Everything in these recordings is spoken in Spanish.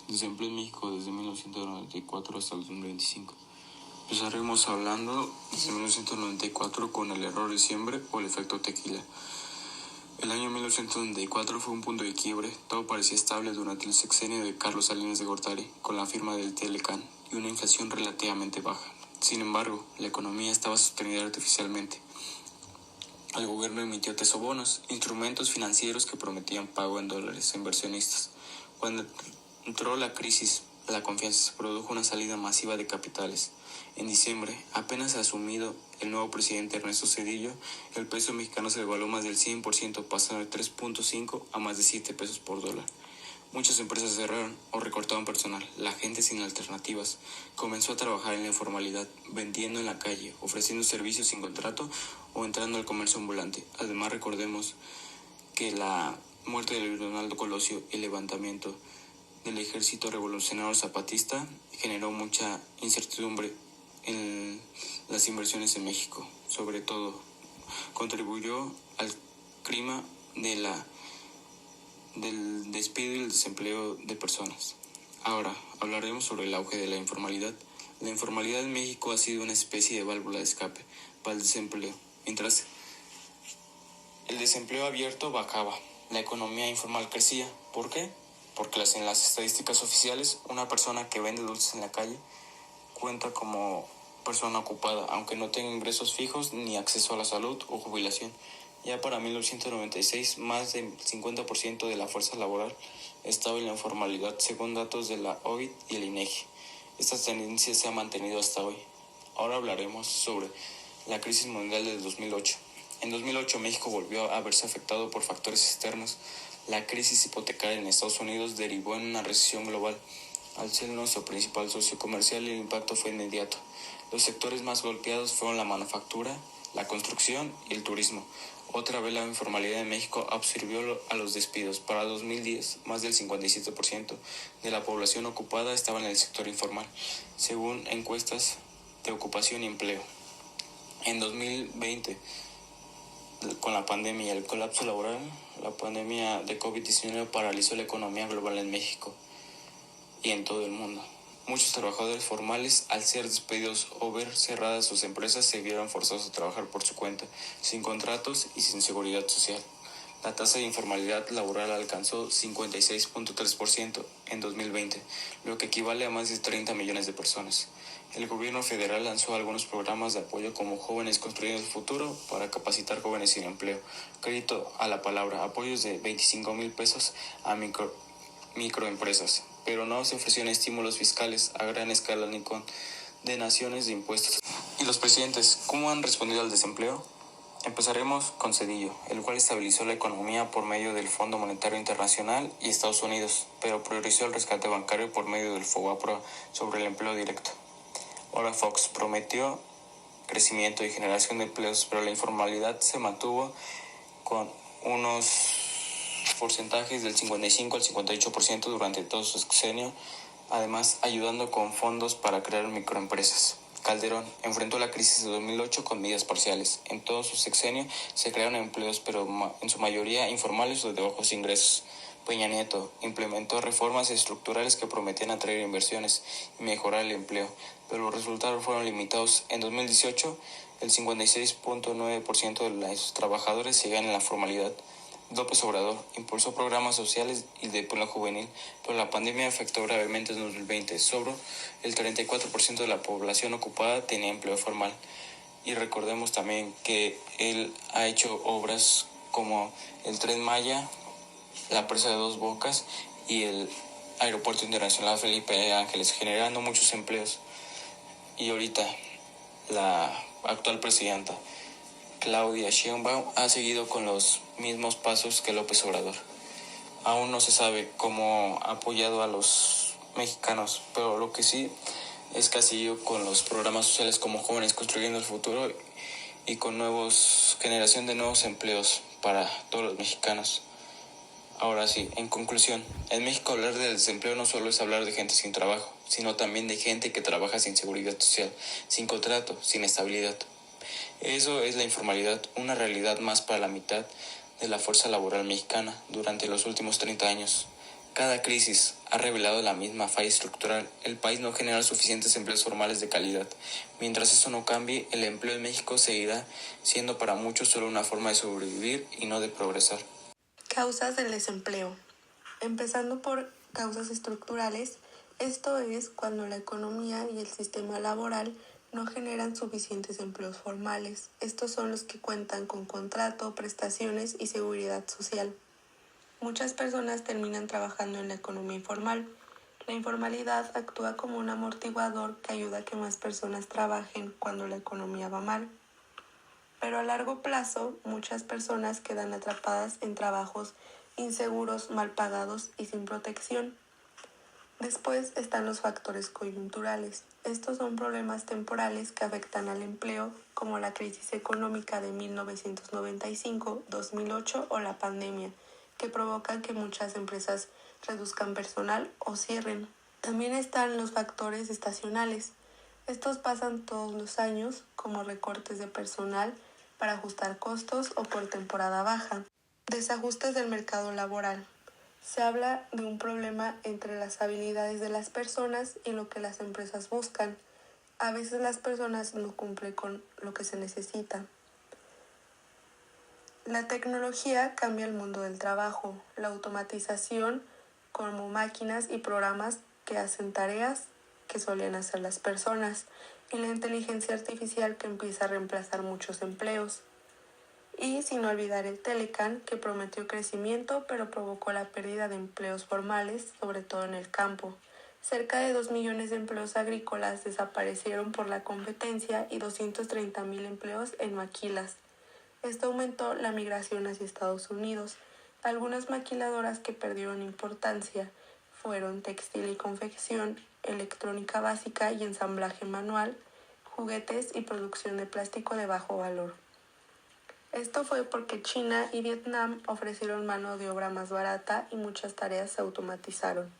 Desempleo en México desde 1994 hasta el 2025. Empezaremos hablando desde 1994 con el error de siembra o el efecto tequila. El año 1994 fue un punto de quiebre. Todo parecía estable durante el sexenio de Carlos Salinas de Gortari, con la firma del Telecán y una inflación relativamente baja. Sin embargo, la economía estaba sostenida artificialmente. El gobierno emitió tesobonos, instrumentos financieros que prometían pago en dólares a inversionistas. Cuando entró la crisis, la confianza, se produjo una salida masiva de capitales. En diciembre, apenas asumido el nuevo presidente Ernesto Zedillo, el peso mexicano se devaluó más del 100%, pasando de 3.5 a más de 7 pesos por dólar. Muchas empresas cerraron o recortaron personal. La gente sin alternativas comenzó a trabajar en la informalidad, vendiendo en la calle, ofreciendo servicios sin contrato o entrando al comercio ambulante. Además, recordemos que la muerte de Luis Donaldo Colosio y el levantamiento del Ejército Revolucionario Zapatista generó mucha incertidumbre en las inversiones en México. Sobre todo, contribuyó al clima del despido y el desempleo de personas. Ahora, hablaremos sobre el auge de la informalidad. La informalidad en México ha sido una especie de válvula de escape para el desempleo. Mientras el desempleo abierto bajaba, la economía informal crecía. ¿Por qué? Porque en las estadísticas oficiales, una persona que vende dulces en la calle cuenta como persona ocupada, aunque no tenga ingresos fijos ni acceso a la salud o jubilación. Ya para 1996, más del 50% de la fuerza laboral estaba en la informalidad, según datos de la OIT y el INEGI. Esta tendencia se ha mantenido hasta hoy. Ahora hablaremos sobre la crisis mundial del 2008. En 2008, México volvió a verse afectado por factores externos. La crisis hipotecaria en Estados Unidos derivó en una recesión global. Al ser nuestro principal socio comercial, el impacto fue inmediato. Los sectores más golpeados fueron la manufactura, la construcción y el turismo. Otra vez la informalidad en México absorbió a los despidos. Para 2010, más del 57% de la población ocupada estaba en el sector informal, según encuestas de ocupación y empleo. En 2020, con la pandemia y el colapso laboral, la pandemia de COVID-19 paralizó la economía global en México y en todo el mundo. Muchos trabajadores formales, al ser despedidos o ver cerradas sus empresas, se vieron forzados a trabajar por su cuenta, sin contratos y sin seguridad social. La tasa de informalidad laboral alcanzó 56.3% en 2020, lo que equivale a más de 30 millones de personas. El gobierno federal lanzó algunos programas de apoyo como Jóvenes Construyendo el Futuro para capacitar jóvenes sin empleo, crédito a la palabra, apoyos de 25,000 pesos a microempresas, pero no se ofrecieron estímulos fiscales a gran escala ni condonaciones de impuestos. ¿Y los presidentes cómo han respondido al desempleo? Empezaremos con Zedillo, el cual estabilizó la economía por medio del Fondo Monetario Internacional y Estados Unidos, pero priorizó el rescate bancario por medio del FOBAPROA sobre el empleo directo. Ahora Fox prometió crecimiento y generación de empleos, pero la informalidad se mantuvo con unos porcentajes del 55 al 58% durante todo su sexenio, además ayudando con fondos para crear microempresas. Calderón enfrentó la crisis de 2008 con medidas parciales. En todo su sexenio se crearon empleos, pero en su mayoría informales o de bajos ingresos. Peña Nieto implementó reformas estructurales que prometían atraer inversiones y mejorar el empleo, pero los resultados fueron limitados. En 2018, el 56.9% de los trabajadores seguían en la formalidad. López Obrador impulsó programas sociales y de empleo juvenil, pero la pandemia afectó gravemente en 2020. Solo el 34% de la población ocupada tenía empleo formal. Y recordemos también que él ha hecho obras como el Tren Maya, la presa de Dos Bocas y el Aeropuerto Internacional Felipe Ángeles, generando muchos empleos. Y ahorita la actual presidenta Claudia Sheinbaum ha seguido con los mismos pasos que López Obrador. Aún no se sabe cómo ha apoyado a los mexicanos, pero lo que sí es que ha seguido con los programas sociales como Jóvenes Construyendo el Futuro y con generación de nuevos empleos para todos los mexicanos. Ahora sí, en conclusión, en México hablar del desempleo no solo es hablar de gente sin trabajo, sino también de gente que trabaja sin seguridad social, sin contrato, sin estabilidad. Eso es la informalidad, una realidad más para la mitad de la fuerza laboral mexicana durante los últimos 30 años. Cada crisis ha revelado la misma falla estructural. El país no genera suficientes empleos formales de calidad. Mientras esto no cambie, el empleo en México seguirá siendo para muchos solo una forma de sobrevivir y no de progresar. Causas del desempleo. Empezando por causas estructurales, esto es cuando la economía y el sistema laboral no generan suficientes empleos formales. Estos son los que cuentan con contrato, prestaciones y seguridad social. Muchas personas terminan trabajando en la economía informal. La informalidad actúa como un amortiguador que ayuda a que más personas trabajen cuando la economía va mal. Pero a largo plazo, muchas personas quedan atrapadas en trabajos inseguros, mal pagados y sin protección. Después están los factores coyunturales. Estos son problemas temporales que afectan al empleo, como la crisis económica de 1995, 2008 o la pandemia, que provocan que muchas empresas reduzcan personal o cierren. También están los factores estacionales. Estos pasan todos los años, como recortes de personal para ajustar costos o por temporada baja. Desajustes del mercado laboral. Se habla de un problema entre las habilidades de las personas y lo que las empresas buscan. A veces las personas no cumplen con lo que se necesita. La tecnología cambia el mundo del trabajo. La automatización, como máquinas y programas que hacen tareas que solían hacer las personas, y la inteligencia artificial que empieza a reemplazar muchos empleos. Y sin olvidar el Telecan, que prometió crecimiento pero provocó la pérdida de empleos formales, sobre todo en el campo. Cerca de 2 millones de empleos agrícolas desaparecieron por la competencia y 230,000 empleos en maquilas. Esto aumentó la migración hacia Estados Unidos. Algunas maquiladoras que perdieron importancia fueron textil y confección, electrónica básica y ensamblaje manual, juguetes y producción de plástico de bajo valor. Esto fue porque China y Vietnam ofrecieron mano de obra más barata y muchas tareas se automatizaron.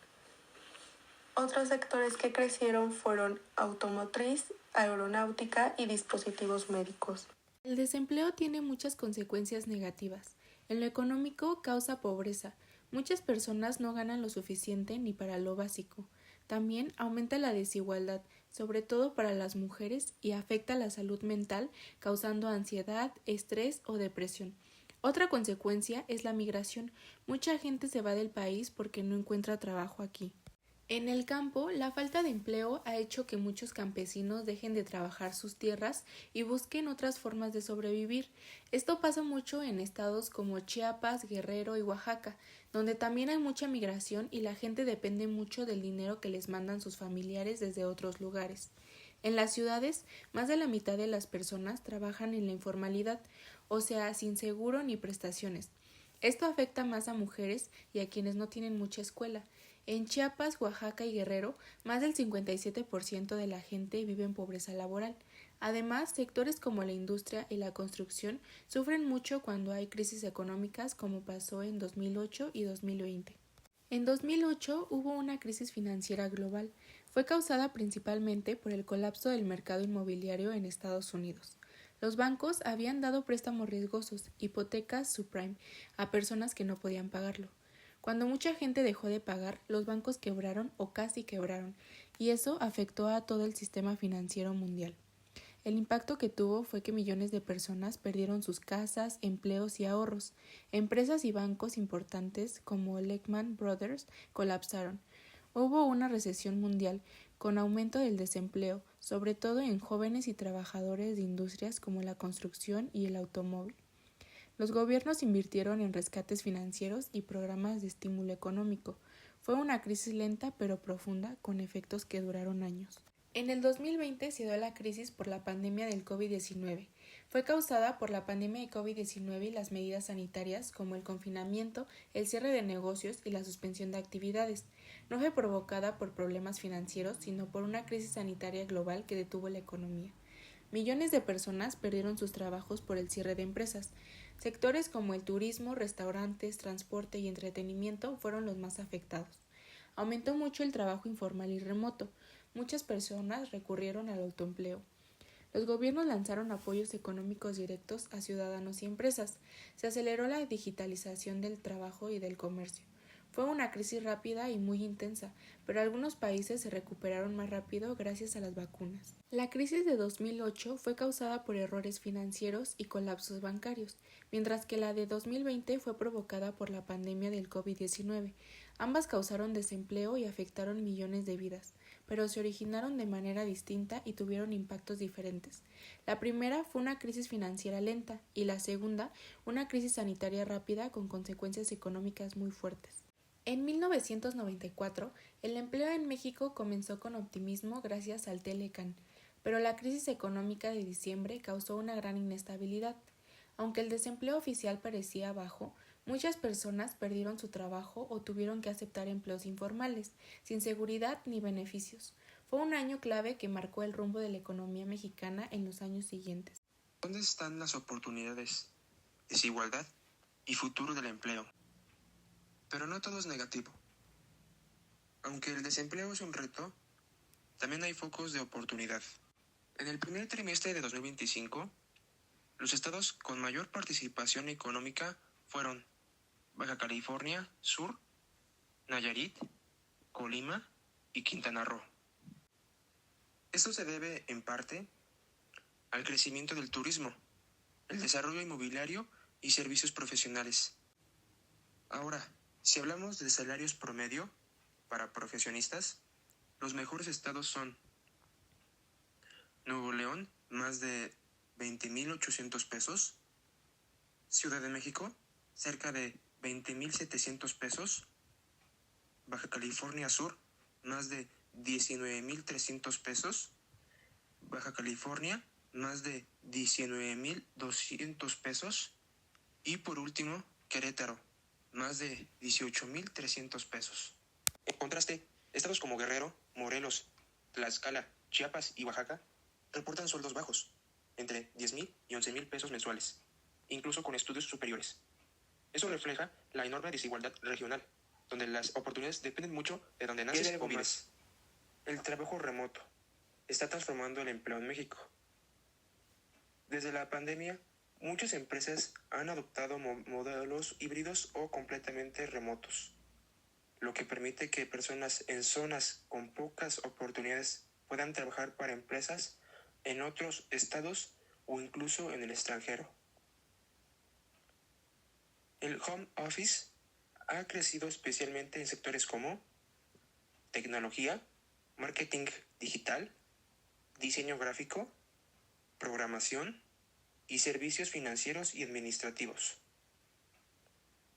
Otros sectores que crecieron fueron automotriz, aeronáutica y dispositivos médicos. El desempleo tiene muchas consecuencias negativas. En lo económico causa pobreza. Muchas personas no ganan lo suficiente ni para lo básico. También aumenta la desigualdad, sobre todo para las mujeres, y afecta la salud mental, causando ansiedad, estrés o depresión. Otra consecuencia es la migración. Mucha gente se va del país porque no encuentra trabajo aquí. En el campo, la falta de empleo ha hecho que muchos campesinos dejen de trabajar sus tierras y busquen otras formas de sobrevivir. Esto pasa mucho en estados como Chiapas, Guerrero y Oaxaca, donde también hay mucha migración y la gente depende mucho del dinero que les mandan sus familiares desde otros lugares. En las ciudades, más de la mitad de las personas trabajan en la informalidad, o sea, sin seguro ni prestaciones. Esto afecta más a mujeres y a quienes no tienen mucha escuela. En Chiapas, Oaxaca y Guerrero, más del 57% de la gente vive en pobreza laboral. Además, sectores como la industria y la construcción sufren mucho cuando hay crisis económicas, como pasó en 2008 y 2020. En 2008 hubo una crisis financiera global. Fue causada principalmente por el colapso del mercado inmobiliario en Estados Unidos. Los bancos habían dado préstamos riesgosos, hipotecas subprime, a personas que no podían pagarlo. Cuando mucha gente dejó de pagar, los bancos quebraron o casi quebraron, y eso afectó a todo el sistema financiero mundial. El impacto que tuvo fue que millones de personas perdieron sus casas, empleos y ahorros. Empresas y bancos importantes como Lehman Brothers colapsaron. Hubo una recesión mundial, con aumento del desempleo, sobre todo en jóvenes y trabajadores de industrias como la construcción y el automóvil. Los gobiernos invirtieron en rescates financieros y programas de estímulo económico. Fue una crisis lenta pero profunda, con efectos que duraron años. En el 2020 se dio la crisis por la pandemia del COVID-19. Fue causada por la pandemia de COVID-19 y las medidas sanitarias como el confinamiento, el cierre de negocios y la suspensión de actividades. No fue provocada por problemas financieros, sino por una crisis sanitaria global que detuvo la economía. Millones de personas perdieron sus trabajos por el cierre de empresas. Sectores como el turismo, restaurantes, transporte y entretenimiento fueron los más afectados. Aumentó mucho el trabajo informal y remoto. Muchas personas recurrieron al autoempleo. Los gobiernos lanzaron apoyos económicos directos a ciudadanos y empresas. Se aceleró la digitalización del trabajo y del comercio. Fue una crisis rápida y muy intensa, pero algunos países se recuperaron más rápido gracias a las vacunas. La crisis de 2008 fue causada por errores financieros y colapsos bancarios, mientras que la de 2020 fue provocada por la pandemia del COVID-19. Ambas causaron desempleo y afectaron millones de vidas, pero se originaron de manera distinta y tuvieron impactos diferentes. La primera fue una crisis financiera lenta y la segunda una crisis sanitaria rápida con consecuencias económicas muy fuertes. En 1994, el empleo en México comenzó con optimismo gracias al Telecan, pero la crisis económica de diciembre causó una gran inestabilidad. Aunque el desempleo oficial parecía bajo, muchas personas perdieron su trabajo o tuvieron que aceptar empleos informales, sin seguridad ni beneficios. Fue un año clave que marcó el rumbo de la economía mexicana en los años siguientes. ¿Dónde están las oportunidades, desigualdad y futuro del empleo? Pero no todo es negativo. Aunque el desempleo es un reto, también hay focos de oportunidad. En el primer trimestre de 2025, los estados con mayor participación económica fueron Baja California Sur, Nayarit, Colima y Quintana Roo. Esto se debe, en parte, al crecimiento del turismo, el desarrollo inmobiliario y servicios profesionales. Ahora, si hablamos de salarios promedio para profesionistas, los mejores estados son Nuevo León, más de 20,800 pesos, Ciudad de México, cerca de 20,700 pesos, Baja California Sur, más de 19,300 pesos, Baja California, más de 19,200 pesos, y por último, Querétaro, más de 18,300 pesos. En contraste, estados como Guerrero, Morelos, Tlaxcala, Chiapas y Oaxaca reportan sueldos bajos, entre 10,000 y 11,000 pesos mensuales, incluso con estudios superiores. Eso refleja la enorme desigualdad regional, donde las oportunidades dependen mucho de donde naces o vives. El trabajo remoto está transformando el empleo en México. Desde la pandemia, muchas empresas han adoptado modelos híbridos o completamente remotos, lo que permite que personas en zonas con pocas oportunidades puedan trabajar para empresas en otros estados o incluso en el extranjero. El home office ha crecido especialmente en sectores como tecnología, marketing digital, diseño gráfico, programación y servicios financieros y administrativos.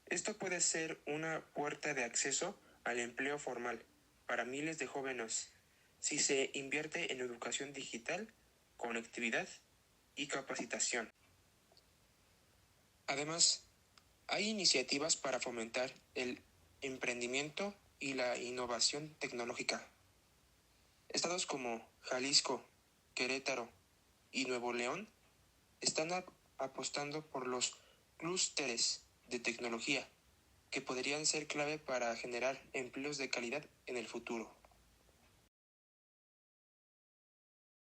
Esto puede ser una puerta de acceso al empleo formal para miles de jóvenes si se invierte en educación digital, conectividad y capacitación. Además, hay iniciativas para fomentar el emprendimiento y la innovación tecnológica. Estados como Jalisco, Querétaro y Nuevo León están apostando por los clústeres de tecnología que podrían ser clave para generar empleos de calidad en el futuro.